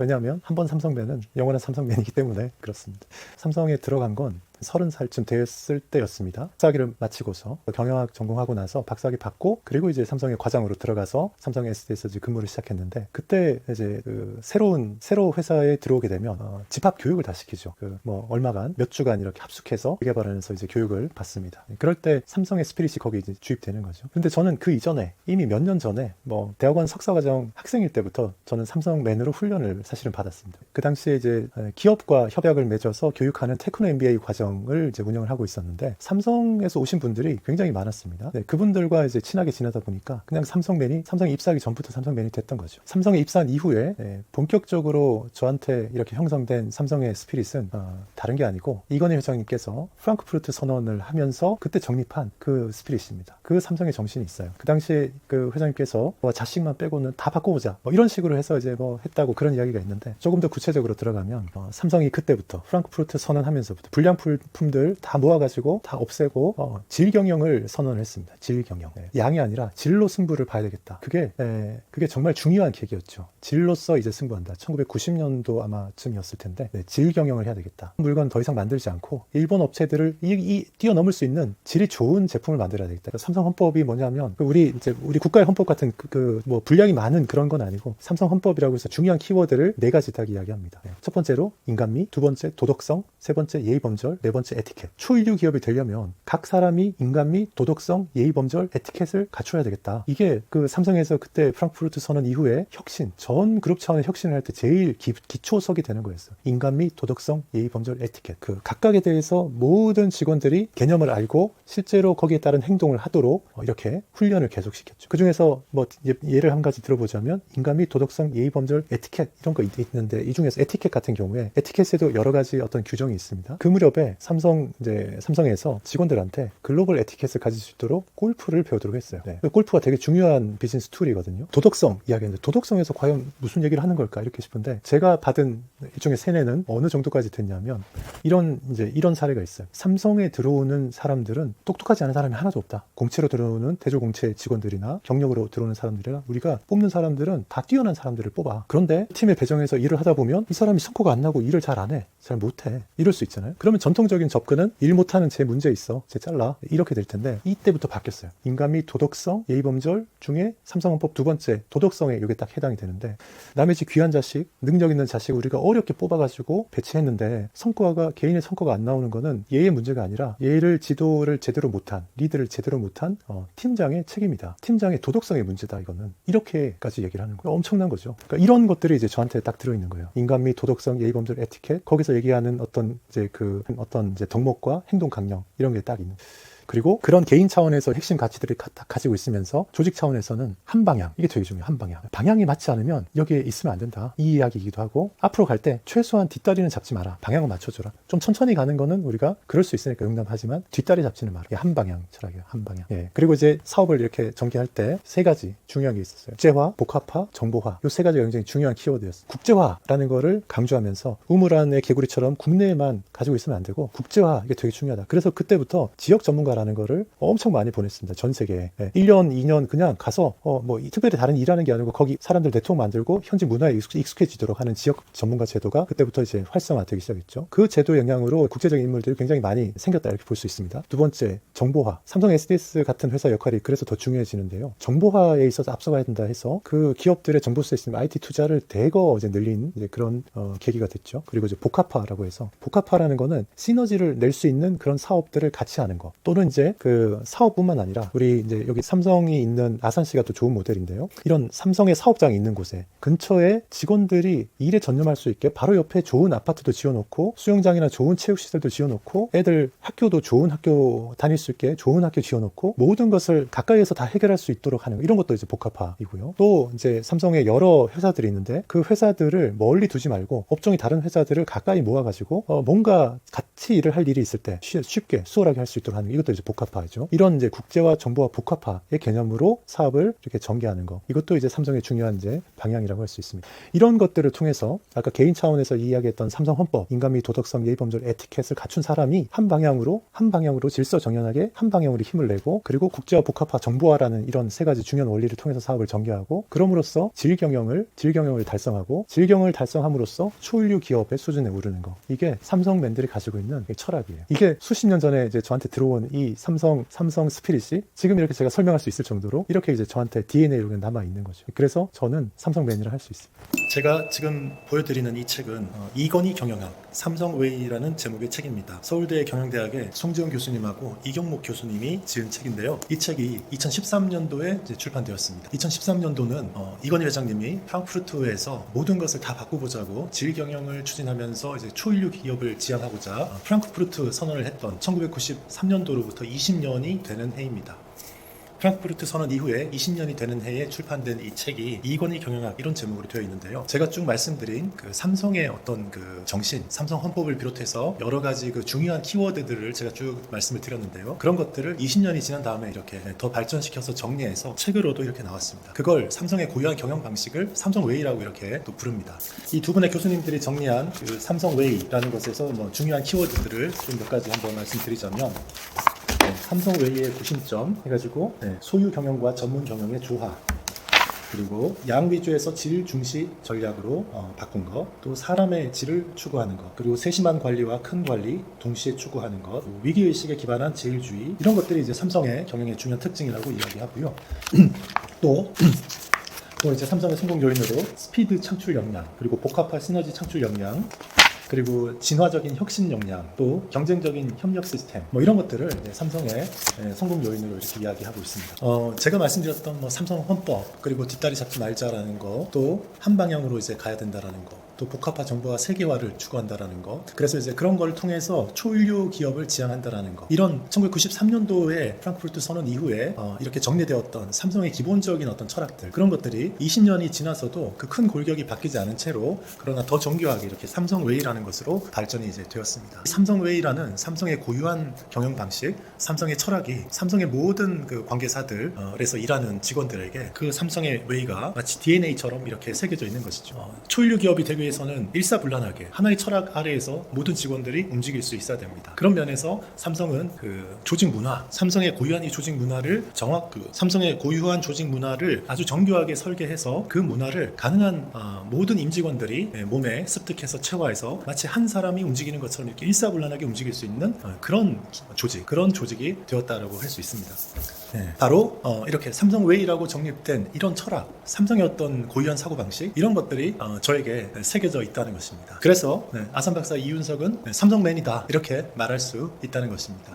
왜냐하면 한 번 삼성맨은 영원한 삼성맨이기 때문에 그렇습니다. 삼성에 들어간 건 30살쯤 됐을 때였습니다. 박사학위를 마치고서 경영학 전공하고 나서 박사학위 받고 그리고 이제 삼성의 과장으로 들어가서 삼성 SD에서 이제 근무를 시작했는데 그때 이제 새로 회사에 들어오게 되면 집합 교육을 다 시키죠. 뭐 얼마간 몇 주간 이렇게 합숙해서 개발하면서 이제 교육을 받습니다. 그럴 때 삼성의 스피릿이 거기 이제 주입되는 거죠. 근데 저는 그 이전에 이미 몇 년 전에 뭐 대학원 석사과정 학생일 때부터 저는 삼성맨으로 훈련을 사실은 받았습니다. 그 당시에 이제 기업과 협약을 맺어서 교육하는 테크노 MBA 과정을 이제 운영을 하고 있었는데 삼성에서 오신 분들이 굉장히 많았습니다. 네, 그분들과 이제 친하게 지내다 보니까 그냥 삼성에 입사하기 전부터 삼성맨이 됐던 거죠. 삼성에 입사한 이후에 본격적으로 저한테 이렇게 형성된 삼성의 스피릿은 다른 게 아니고 이건희 회장님께서 프랑크푸르트 선언을 하면서 그때 정립한 그 스피릿입니다. 그 삼성의 정신이 있어요. 그 당시에 그 회장님께서 뭐 자식만 빼고는 다 바꿔보자 뭐 이런 식으로 해서 이제 뭐 했다고 그런 이야기가 있는데 조금 더 구체적으로 들어가면 삼성이 그때부터 프랑크푸르트 선언하면서부터 불량품들 다 모아가지고 다 없애고 질 경영을 선언을 했습니다. 질 경영. 양이 아니라 질로 승부를 봐야 되겠다. 그게 정말 중요한 계기였죠. 질로서 이제 승부한다. 1990년도 아마쯤이었을 텐데 질 경영을 해야 되겠다. 물건 더 이상 만들지 않고 일본 업체들을 뛰어넘을 수 있는 질이 좋은 제품을 만들어야 되겠다. 삼성 헌법이 뭐냐면 우리 국가의 헌법 같은 뭐 분량이 많은 그런 건 아니고 삼성 헌법이라고 해서 중요한 키워드를 4가지 딱 이야기합니다. 첫 번째로 인간미, 두 번째 도덕성, 세 번째 예의범절, 네 번째 에티켓. 초일류 기업이 되려면 각 사람이 인간미, 도덕성, 예의범절, 에티켓을 갖춰야 되겠다. 이게 그 삼성에서 그때 프랑크푸르트 선언 이후에 혁신, 전 그룹 차원의 혁신을 할 때 제일 기초석이 되는 거였어요. 인간미, 도덕성, 예의범절, 에티켓. 그 각각에 대해서 모든 직원들이 개념을 알고 실제로 거기에 따른 행동을 하도록 이렇게 훈련을 계속 시켰죠. 그 중에서 뭐 예를 한 가지 들어보자면 인간미, 도덕성, 예의범절, 에티켓 이런 거 있는데 이 중에서 에티켓 같은 경우에 에티켓에도 여러 가지 어떤 규정이 있습니다. 그 무렵에 삼성에서 직원들한테 글로벌 에티켓을 가질 수 있도록 골프를 배우도록 했어요. 골프가 되게 중요한 비즈니스 툴이거든요. 도덕성 이야기하는데 도덕성에서 과연 무슨 얘기를 하는 걸까 이렇게 싶은데 제가 받은 일종의 세뇌는 어느 정도까지 됐냐면 이런 사례가 있어요. 삼성에 들어오는 사람들은 똑똑하지 않은 사람이 하나도 없다. 공채로 들어오는 대조공채 직원들이나 경력으로 들어오는 사람들이나 우리가 뽑는 사람들은 다 뛰어난 사람들을 뽑아. 그런데 팀에 배정해서 일을 하다 보면 이 사람이 성과가 안 나고 일을 잘 안 해. 잘 못해. 이럴 수 있잖아요. 그러면 전통적인 접근은 일 못하는 쟤 문제 있어. 쟤 잘라. 이렇게 될 텐데 이때부터 바뀌었어요. 인간미, 도덕성, 예의범절 중에 삼성헌법 두 번째 도덕성에 이게 딱 해당이 되는데 남의 집 귀한 자식, 능력 있는 자식 우리가 어렵게 뽑아가지고 배치했는데 개인의 성과가 안 나오는 거는 얘의 문제가 아니라 지도를 제대로 못한, 리드를 제대로 못한 팀장의 책임이다. 팀장의 도덕성의 문제다. 이거는 이렇게까지 얘기를 하는 거예요. 엄청난 거죠. 그러니까 이런 것들이 이제 저한테 딱 들어있는 거예요. 인간미, 도덕성, 예의범절, 에티켓 거기서 얘기하는 어떤 덕목과 행동 강령 이런 게 딱 있는. 그리고 그런 개인 차원에서 핵심 가치들을 가지고 있으면서 조직 차원에서는 한 방향, 이게 되게 중요해요. 한 방향. 방향이 맞지 않으면 여기에 있으면 안 된다. 이 이야기이기도 하고 앞으로 갈 때 최소한 뒷다리는 잡지 마라. 방향을 맞춰줘라. 좀 천천히 가는 거는 우리가 그럴 수 있으니까 용납하지만 뒷다리 잡지는 마라. 이게 한 방향 철학이에요. 한 방향. 그리고 이제 사업을 이렇게 전개할 때 3가지 중요한 게 있었어요. 국제화, 복합화, 정보화. 이 3가지가 굉장히 중요한 키워드였어요. 국제화라는 거를 강조하면서 우물안의 개구리처럼 국내에만 가지고 있으면 안 되고 국제화 이게 되게 중요하다. 그래서 그때부터 지역 전문가라는 거를 엄청 많이 보냈습니다. 전 세계에. 1년, 2년 그냥 가서 뭐 특별히 다른 일하는 게 아니고 거기 사람들 네트워크 만들고 현지 문화에 익숙해지도록 하는 지역 전문가 제도가 그때부터 이제 활성화되기 시작했죠. 그 제도 영향으로 국제적인 인물들이 굉장히 많이 생겼다 이렇게 볼 수 있습니다. 두 번째, 정보화. 삼성 SDS 같은 회사 역할이 그래서 더 중요해지는데요. 정보화에 있어서 앞서가야 된다 해서 그 기업들의 정보 시스템 IT 투자를 대거 이제 늘린 그런 계기가 됐죠. 그리고 이제 복합화라고 해서 복합화라는 거는 시너지를 낼 수 있는 그런 사업들을 같이 하는 거 또는 이제 그 사업뿐만 아니라 우리 이제 여기 삼성이 있는 아산시가 또 좋은 모델인데요. 이런 삼성의 사업장이 있는 곳에 근처에 직원들이 일에 전념할 수 있게 바로 옆에 좋은 아파트도 지어놓고 수영장이나 좋은 체육시설도 지어놓고 애들 학교도 좋은 학교 다닐 수 있게 좋은 학교 지어놓고 모든 것을 가까이에서 다 해결할 수 있도록 하는 이런 것도 이제 복합화이고요. 또 이제 삼성의 여러 회사들이 있는데 그 회사들을 멀리 두지 말고 업종이 다른 회사들을 가까이 모아가지고 뭔가 같이 일을 할 일이 있을 때 쉽게 수월하게 할 수 있도록 하는 이것도 이것도 이제 복합화죠. 이런 이제 국제화 정보화 복합화의 개념으로 사업을 이렇게 전개하는 거. 이것도 이제 삼성의 중요한 이제 방향이라고 할 수 있습니다. 이런 것들을 통해서 아까 개인 차원에서 이야기했던 삼성 헌법, 인간미, 도덕성, 예의, 범절, 에티켓을 갖춘 사람이 한 방향으로 질서정연하게 한 방향으로 힘을 내고, 그리고 국제화 복합화 정보화라는 이런 세 가지 중요한 원리를 통해서 사업을 전개하고, 그럼으로써 질경영을 달성하고, 질경을 달성함으로써 초일류 기업의 수준에 오르는 거. 이게 삼성맨들이 가지고 있는 철학이에요. 이게 수십 년 전에 이제 저한테 들어온 이 삼성 스피릿이 지금 이렇게 제가 설명할 수 있을 정도로 이렇게 이제 저한테 DNA로 남아 있는 거죠. 그래서 저는 삼성맨이라 할 수 있습니다. 제가 지금 보여드리는 이 책은 이건희 경영학 삼성웨이라는 제목의 책입니다. 서울대 경영대학의 송지훈 교수님하고 이경목 교수님이 지은 책인데요. 이 책이 2013년도에 이제 출판되었습니다. 2013년도는 이건희 회장님이 프랑크푸르트에서 모든 것을 다 바꾸보자고 질경영을 추진하면서 이제 초일류 기업을 지향하고자 프랑크푸르트 선언을 했던 1993년도로부터 20년이 되는 해입니다. 프랑크푸르트 선언 이후에 20년이 되는 해에 출판된 이 책이 이건희 경영학 이런 제목으로 되어 있는데요. 제가 쭉 말씀드린 그 삼성의 어떤 그 정신, 삼성 헌법을 비롯해서 여러 가지 그 중요한 키워드들을 제가 쭉 말씀을 드렸는데요. 그런 것들을 20년이 지난 다음에 이렇게 더 발전시켜서 정리해서 책으로도 이렇게 나왔습니다. 그걸 삼성의 고유한 경영 방식을 삼성웨이라고 이렇게 또 부릅니다. 이 두 분의 교수님들이 정리한 그 삼성웨이라는 것에서 뭐 중요한 키워드들을 좀 몇 가지 한번 말씀드리자면, 삼성웨이의 구심점 해가지고 소유 경영과 전문 경영의 조화, 그리고 양 위주에서 질 중시 전략으로 바꾼 것, 또 사람의 질을 추구하는 것, 그리고 세심한 관리와 큰 관리 동시에 추구하는 것, 위기의식에 기반한 제일주의, 이런 것들이 이제 삼성의 경영의 중요한 특징이라고 이야기하고요. 또 이제 삼성의 성공 요인으로 스피드 창출 역량, 그리고 복합화 시너지 창출 역량, 그리고 진화적인 혁신 역량, 또 경쟁적인 협력 시스템, 뭐 이런 것들을 삼성의 성공 요인으로 이렇게 이야기하고 있습니다. 제가 말씀드렸던 뭐 삼성 헌법, 그리고 뒷다리 잡지 말자라는 거, 또 한 방향으로 이제 가야 된다라는 거, 또 복합화 정보화 세계화를 추구한다라는 거, 그래서 이제 그런 걸 통해서 초일류 기업을 지향한다라는 거, 이런 1993년도에 프랑크푸르트 선언 이후에 이렇게 정리되었던 삼성의 기본적인 어떤 철학들, 그런 것들이 20년이 지나서도 그 큰 골격이 바뀌지 않은 채로, 그러나 더 정교하게 이렇게 삼성웨이라는 것으로 발전이 이제 되었습니다. 삼성웨이라는 삼성의 고유한 경영 방식, 삼성의 철학이 삼성의 모든 그 관계사들에서 일하는 직원들에게 그 삼성의 웨이가 마치 DNA처럼 이렇게 새겨져 있는 것이죠. 초일류 기업이 되기 위해서는 일사불란하게 하나의 철학 아래에서 모든 직원들이 움직일 수 있어야 됩니다. 그런 면에서 삼성은 그 조직 문화, 삼성의 고유한 이 조직 문화를 삼성의 고유한 조직 문화를 아주 정교하게 설계해서 그 문화를 가능한 모든 임직원들이 몸에 습득해서 체화해서 마치 한 사람이 움직이는 것처럼 이렇게 일사불란하게 움직일 수 있는 그런 조직이 되었다라고 할 수 있습니다. 바로 이렇게 삼성웨이라고 정립된 이런 철학, 삼성의 어떤 고유한 사고방식, 이런 것들이 저에게 새겨져 있다는 것입니다. 그래서 아산 박사 이윤석은 삼성맨이다, 이렇게 말할 수 있다는 것입니다.